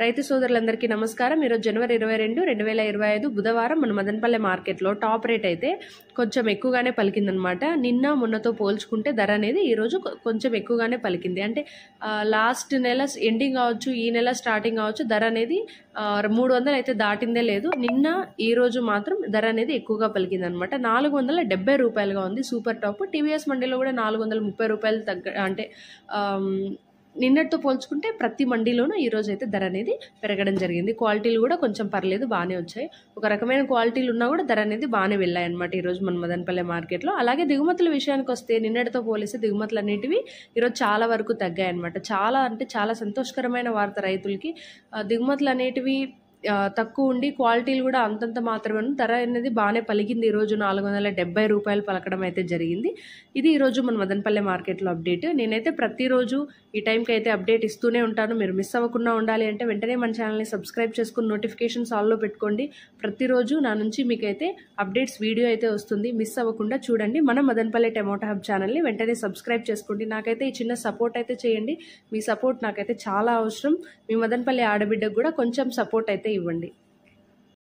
రైతు సోదరులందరికీ నమస్కారం. ఈరోజు జనవరి 22, 2025 బుధవారం మన మదనపల్లె మార్కెట్లో టాప్ రేట్ అయితే కొంచెం ఎక్కువగానే పలికిందనమాట. నిన్న మొన్నతో పోల్చుకుంటే ధర అనేది ఈరోజు కొంచెం ఎక్కువగానే పలికింది. అంటే లాస్ట్ నెల ఎండింగ్ కావచ్చు, ఈ నెల స్టార్టింగ్ కావచ్చు, ధర అనేది 300 అయితే దాటిందే లేదు. నిన్న ఈ రోజు మాత్రం ధర అనేది ఎక్కువగా పలికింది అనమాట. 470 రూపాయలుగా ఉంది సూపర్ టాప్. టీవీఎస్ మండీలో కూడా 430 రూపాయలు అంటే నిన్నటితో పోల్చుకుంటే ప్రతి మండీలోనూ ఈరోజు అయితే ధర అనేది పెరగడం జరిగింది. క్వాలిటీలు కూడా కొంచెం పర్లేదు, బాగానే వచ్చాయి. ఒక రకమైన క్వాలిటీలు ఉన్నా కూడా ధర అనేది బాగానే వెళ్ళాయి అనమాట ఈరోజు మన మదనపల్లె మార్కెట్లో. అలాగే దిగుమతుల విషయానికి వస్తే నిన్నటితో పోలిస్తే దిగుమతులు అనేటివి ఈరోజు చాలా వరకు తగ్గాయి అనమాట. చాలా అంటే చాలా సంతోషకరమైన వార్త రైతులకి. దిగుమతులు అనేటివి తక్కువ ఉండి క్వాలిటీలు కూడా అంతంత మాత్రమే. ధర అనేది బాగానే పలికింది. ఈరోజు 470 రూపాయలు పలకడం అయితే జరిగింది. ఇది ఈరోజు మన మదనపల్లె మార్కెట్లో అప్డేట్. నేనైతే ప్రతిరోజు ఈ టైంకి అయితే అప్డేట్ ఇస్తూనే ఉంటాను. మీరు మిస్ అవ్వకుండా ఉండాలి అంటే వెంటనే మన ఛానల్ని సబ్స్క్రైబ్ చేసుకుని నోటిఫికేషన్స్ ఆల్లో పెట్టుకోండి. ప్రతిరోజు నా నుంచి మీకైతే అప్డేట్స్ వీడియో అయితే వస్తుంది. మిస్ అవ్వకుండా చూడండి. మన మదనపల్లె టమోటా హబ్ ఛానల్ని వెంటనే సబ్స్క్రైబ్ చేసుకోండి. నాకైతే ఈ చిన్న సపోర్ట్ అయితే చేయండి. మీ సపోర్ట్ నాకైతే చాలా అవసరం. మీ మదనపల్లె ఆడబిడ్డకు కూడా కొంచెం సపోర్ట్ అయితే ఇవ్వండి.